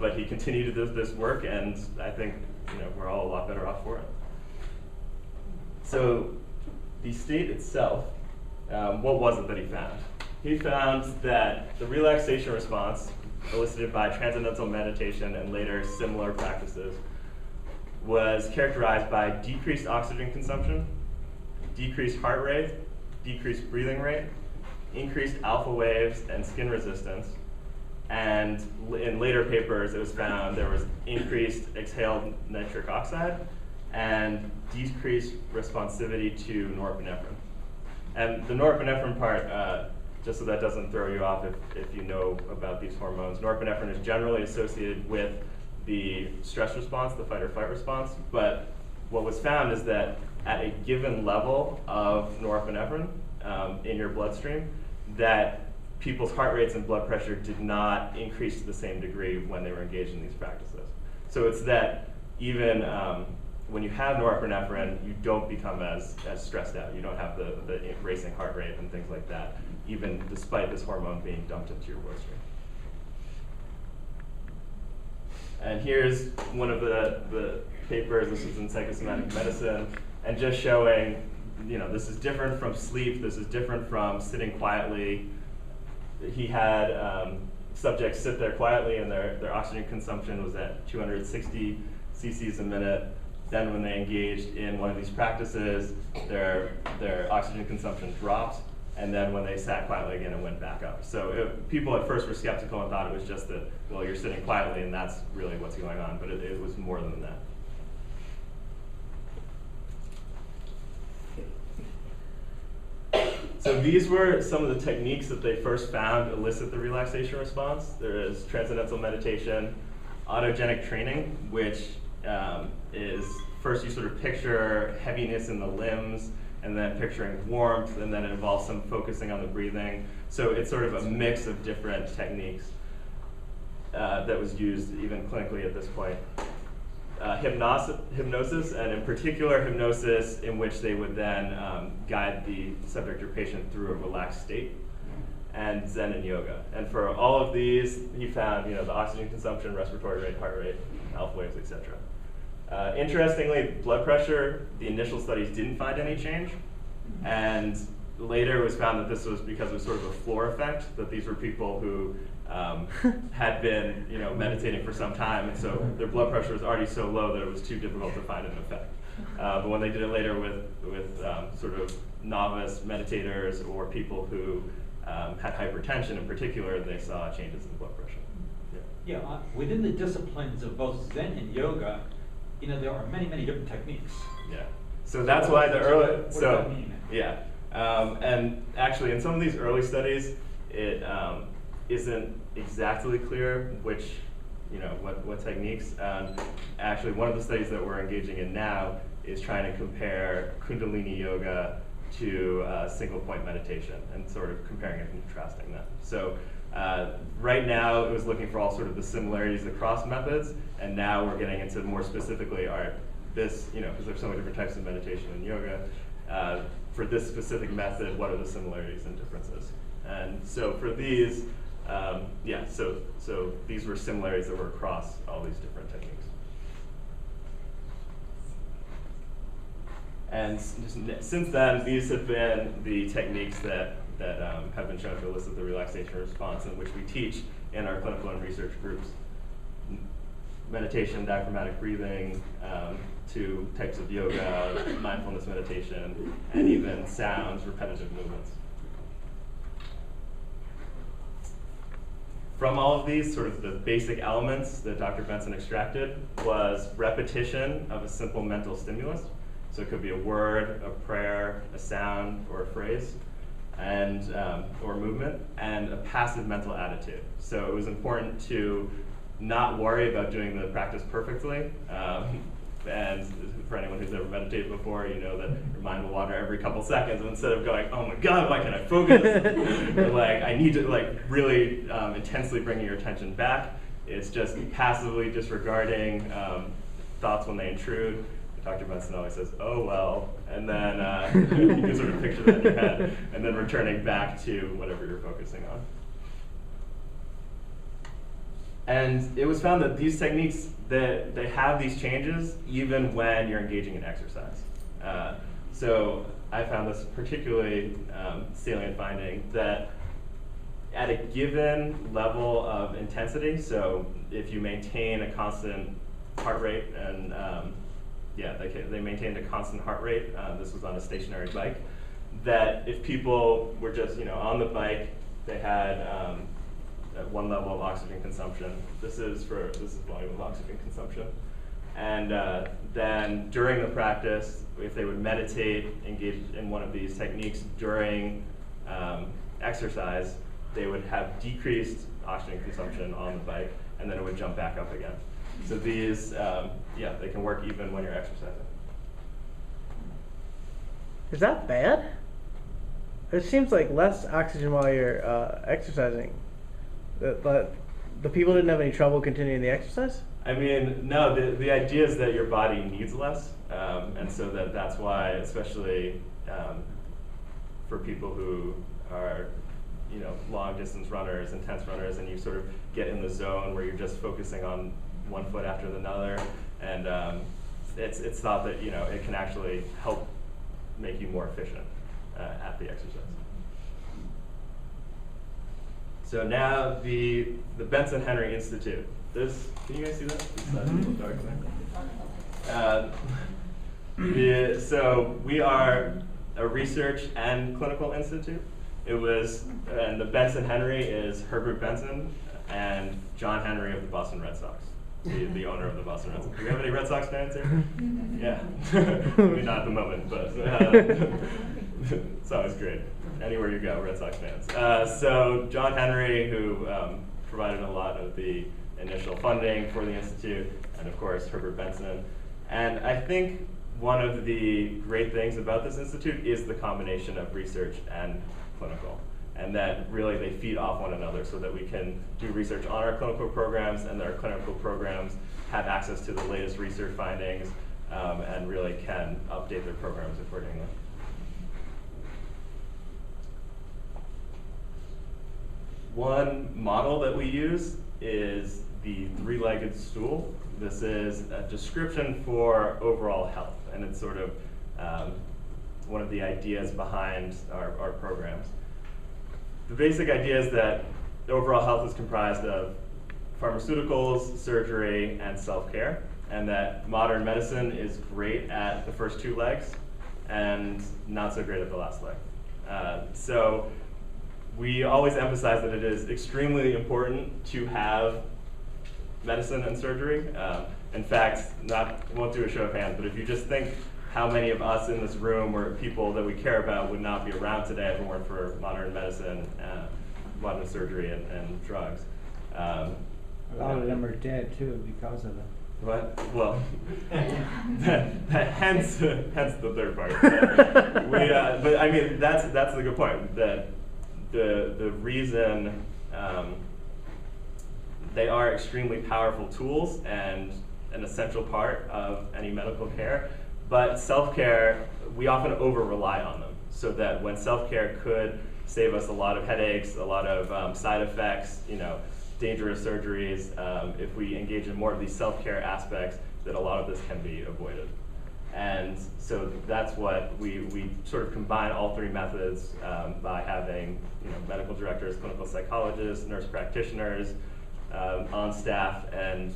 but he continued to do this work, and I think we're all a lot better off for it. So the state itself, what was it that he found? He found that the relaxation response elicited by transcendental meditation and later similar practices was characterized by decreased oxygen consumption, decreased heart rate, decreased breathing rate, increased alpha waves and skin resistance, and in later papers it was found there was increased exhaled nitric oxide and decreased responsivity to norepinephrine. And the norepinephrine part, just so that doesn't throw you off if you know about these hormones, norepinephrine is generally associated with the stress response, the fight or flight response, but what was found is that at a given level of norepinephrine in your bloodstream, that people's heart rates and blood pressure did not increase to the same degree when they were engaged in these practices. So it's that even when you have norepinephrine, you don't become as stressed out. You don't have the racing heart rate and things like that, even despite this hormone being dumped into your bloodstream. And here's one of the papers. This is in psychosomatic medicine, and just showing, this is different from sleep. This is different from sitting quietly. He had subjects sit there quietly, and their oxygen consumption was at 260 cc's a minute. Then when they engaged in one of these practices, their oxygen consumption dropped, and then when they sat quietly again, it went back up. So people at first were skeptical and thought it was just that, well, you're sitting quietly and that's really what's going on, but it was more than that. So these were some of the techniques that they first found elicit the relaxation response. There is transcendental meditation, autogenic training, which is first you sort of picture heaviness in the limbs, and then picturing warmth, and then it involves some focusing on the breathing. So it's sort of a mix of different techniques that was used even clinically at this point. Hypnosis, and in particular hypnosis in which they would then guide the subject or patient through a relaxed state, and Zen and yoga. And for all of these, he found the oxygen consumption, respiratory rate, heart rate, alpha waves, etc. Interestingly, blood pressure, the initial studies didn't find any change, and later it was found that this was because of sort of a floor effect, that these were people who had been meditating for some time, and so their blood pressure was already so low that it was too difficult to find an effect. But when they did it later with sort of novice meditators or people who had hypertension in particular, they saw changes in blood pressure. Yeah, within the disciplines of both Zen and yoga, there are many, many different techniques. Yeah. So that's why the early. What does that mean? Yeah. And actually, in some of these early studies, it isn't exactly clear which, what techniques. Actually, one of the studies that we're engaging in now is trying to compare Kundalini yoga to single point meditation and sort of comparing and contrasting them. So right now, it was looking for all sort of the similarities across methods, and now we're getting into more specifically, this, because there's so many different types of meditation and yoga, for this specific method, what are the similarities and differences? And so for these, so these were similarities that were across all these different techniques. And since then, these have been the techniques that have been shown to elicit the relaxation response, in which we teach in our clinical and research groups. Meditation, diaphragmatic breathing, 2 types of yoga, mindfulness meditation, and even sounds, repetitive movements. From all of these, sort of the basic elements that Dr. Benson extracted was repetition of a simple mental stimulus. So it could be a word, a prayer, a sound, or a phrase, and or movement, and a passive mental attitude. So it was important to not worry about doing the practice perfectly. And for anyone who's ever meditated before, you know that your mind will wander every couple seconds, and instead of going, oh my God, why can't I focus? Or I need to really intensely bringing your attention back. It's just passively disregarding thoughts when they intrude. Dr. Benson always says, oh well, and then you can sort of picture that in your head, and then returning back to whatever you're focusing on. And it was found that these techniques, they have these changes even when you're engaging in exercise. So I found this particularly salient finding that at a given level of intensity, so if you maintain a constant heart rate, and they maintained a constant heart rate, this was on a stationary bike, that if people were just on the bike, they had at one level of oxygen consumption. This is volume of oxygen consumption. And then during the practice, if they would meditate, engage in one of these techniques during exercise, they would have decreased oxygen consumption on the bike, and then it would jump back up again. So these, they can work even when you're exercising. Is that bad? It seems like less oxygen while you're exercising. The people didn't have any trouble continuing the exercise? I mean, no, the idea is that your body needs less, and so that's why, especially for people who are long distance runners, intense runners, and you sort of get in the zone where you're just focusing on one foot after another, and it's thought that it can actually help make you more efficient at the exercise. So now the Benson-Henry Institute. Can you guys see that? It's a little dark there. So we are a research and clinical institute. And the Benson-Henry is Herbert Benson and John Henry of the Boston Red Sox, the owner of the Boston Red Sox. Do we have any Red Sox fans here? Yeah. Maybe not at the moment, but it's always great. Anywhere you go, Red Sox fans. So John Henry, who provided a lot of the initial funding for the Institute, and of course Herbert Benson. And I think one of the great things about this institute is the combination of research and clinical, and that really they feed off one another so that we can do research on our clinical programs, and that our clinical programs have access to the latest research findings and really can update their programs accordingly. One model that we use is the three-legged stool. This is a description for overall health, and it's sort of one of the ideas behind our programs. The basic idea is that overall health is comprised of pharmaceuticals, surgery, and self-care, and that modern medicine is great at the first two legs and not so great at the last leg. So we always emphasize that it is extremely important to have medicine and surgery. In fact, won't do a show of hands, but if you just think how many of us in this room or people that we care about would not be around today if it weren't for modern medicine, modern surgery, and drugs. A lot of them are dead too because of it. What? Well, hence the third part. But I mean, that's the good point. That the reason they are extremely powerful tools and an essential part of any medical care. But self-care, we often over-rely on them, so that when self-care could save us a lot of headaches, a lot of side effects, dangerous surgeries, if we engage in more of these self-care aspects, that a lot of this can be avoided. And so that's what we sort of combine all three methods by having medical directors, clinical psychologists, nurse practitioners on staff, and